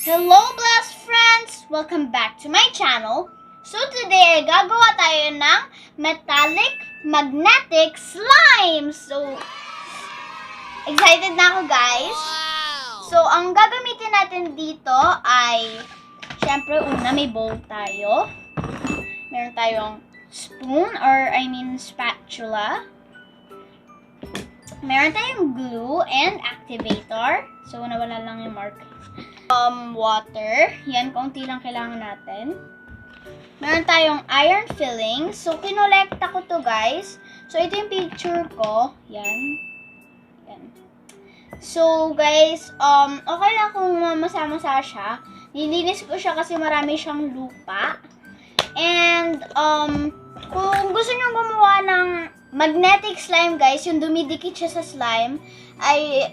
Hello, blessed friends! Welcome back to my channel. So today, gagawa tayo ng metallic magnetic slime. So, excited na ako, guys. So, ang gagamitin natin dito ay, syempre, una may bowl tayo. Meron tayong spoon spatula. Meron tayong glue and activator. So, nawala lang yung mark. Water. Yan, konti lang kailangan natin. Meron tayong iron filling. So, kinolekta ko to, guys. So, ito yung picture ko. Yan. Yan. So, guys, okay lang kung masa-masa siya. Nilinis ko siya kasi marami siyang lupa. And, kung gusto nyo gumawa ng magnetic slime, guys, yung dumidikit siya sa slime, ay,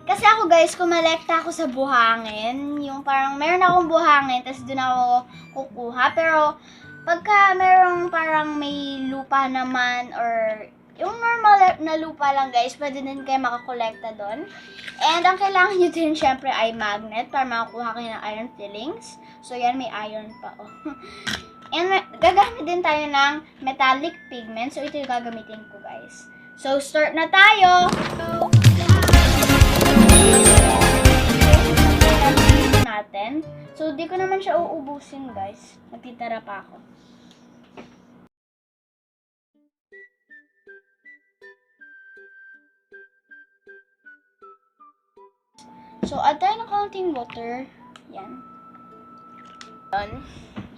kasi ako, guys, kumalekta ako sa buhangin. Yung parang, meron akong buhangin, tapos doon ako kukuha. Pero, pagka merong parang may lupa naman, or yung normal na lupa lang, guys, pwede din kayo makakolekta doon. And, ang kailangan nyo din, syempre, ay magnet para makakuha kayo ng iron fillings. So, yan, may iron pa, oh. And, gagamit din tayo ng metallic pigment. So, ito yung gagamitin ko, guys. So, start na tayo! Natin. So, di ko naman siya uubusin, guys. Magtitira pa ako. So, add tayo ng kaunting water. Yan.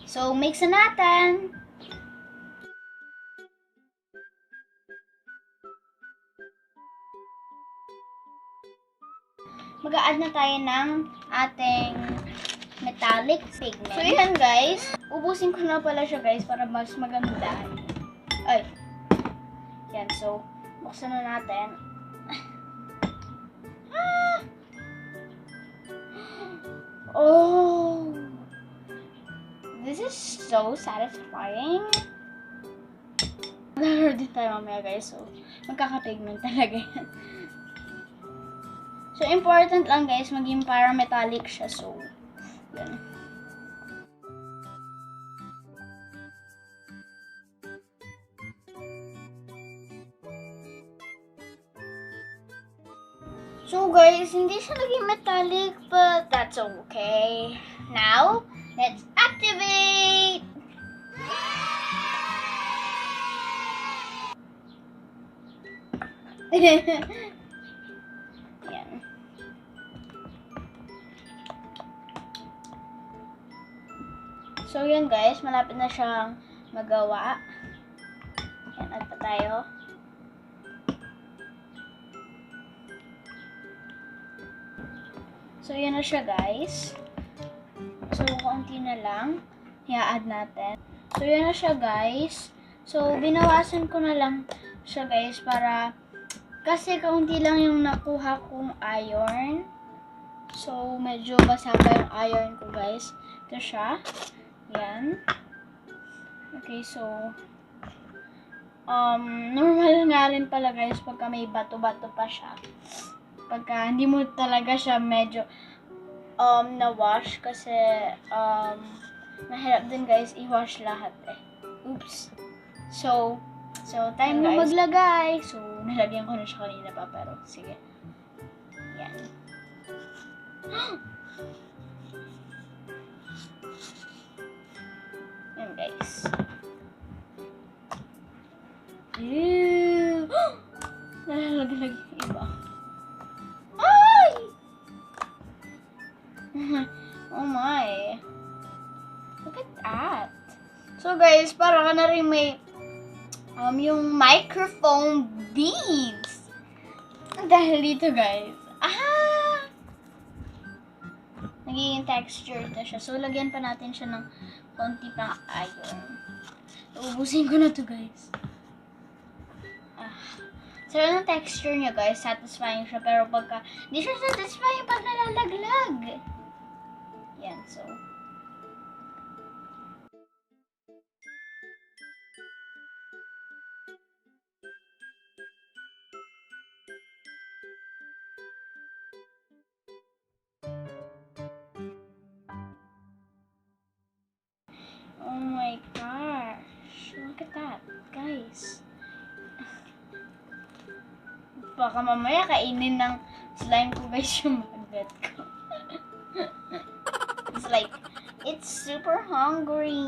So, mix na natin. Mag-a-add na tayo ng ating metallic pigment. So, yan, guys. Ubusin ko na pala siya, guys, para mas maganda. Ay. Yan, so, buksan na natin. Oh! This is so satisfying. Mag-alert din tayo mamaya, guys. So, magkaka-pigment talaga yan. So, important lang, guys, maging parang metallic siya. So, yan. So, guys, hindi siya naging metallic, but that's okay. Now, let's activate! Yan. So, yan, guys, malapit na siyang magawa. Yan, add pa tayo. So, yan na siya, guys. So, konti na lang. I-add natin. So, yan na siya, guys. So, binawasan ko na lang siya, guys, para kasi kaunti lang yung nakuha kong iron. So, medyo basa pa yung iron ko, guys. Ito siya. Yan. Okay, so, normal nga rin pala, guys, pagka may bato-bato pa siya. Pagka hindi mo talaga siya medyo na-wash kasi mahirap din, guys, i-wash lahat eh. Oops. So time na maglagay. So, nalagyan ko na siya kanina pa, pero sige. Yan. Yan, guys. Ew! Nalalaglag yung iba. Ay! Oh my. Look at that. So, guys, para ka na rin may yung microphone beads. Dahil dito, guys. Nagiging texture na siya. So, lagyan pa natin siya ng konti pang iron. Ubusin ko na to, guys. Sarap ng texture niya, guys. Satisfying siya. Pero pagka, hindi siya satisfying pag nalalaglag. Yan, so. guys. Baka mamaya kainin ng slime ko guys yung magnet ko. It's like, it's super hungry.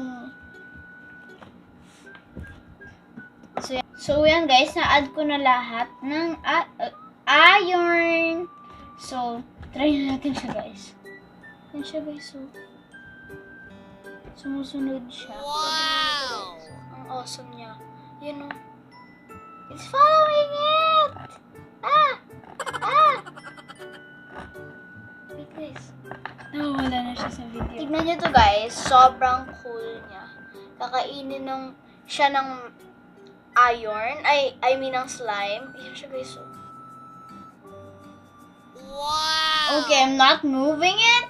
So yan guys, na-add ko na lahat ng iron. So, try na natin siya guys. Yan siya guys, so. Sumusunod siya. Wow! Ang awesome niya. Yun o. It's following it! Wait guys. Nawawala na siya sa video. Tignan niyo to guys. Sobrang cool niya. Kakainin siya ng iron. I mean ng slime. Yan siya guys. So. Wow! Okay, I'm not moving it.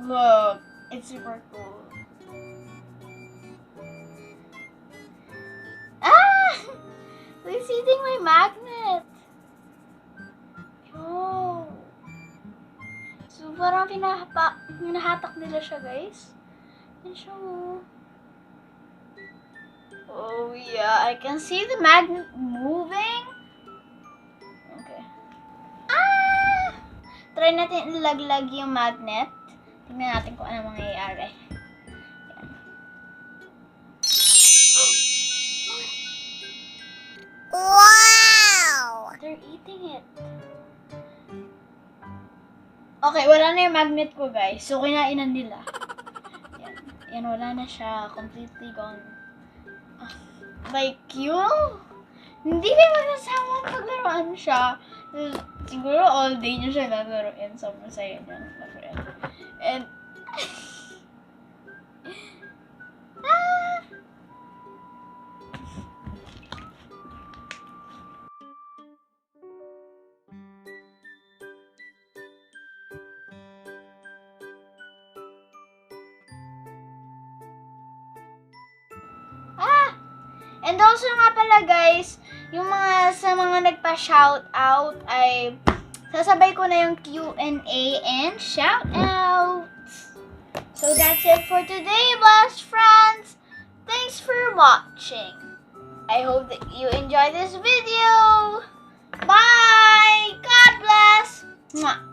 Look, it's super cool. It's eating my magnet. Yo. So, parang pinahatak nila siya, guys. Yan siya, oh. Oh, yeah. I can see the magnet moving. Okay. Try natin ilaglag yung magnet. Tingnan natin kung ano mangyayari. Wow! They're eating it. Okay, wala na yung magnet ko, guys. So, kinainan nila. Yan. Yan, wala na siya. Completely gone. Like, yun? Hindi rin magkasama paglaruan siya. Siguro all day niya siya lalaroin. Sobrang saya niya laruin. And, and also nga pala guys, yung sa mga nagpa-shout out ay sasabay ko na yung Q&A and shout outs. So that's it for today, blessed friends. Thanks for watching. I hope that you enjoyed this video. Bye. God bless. Mwah.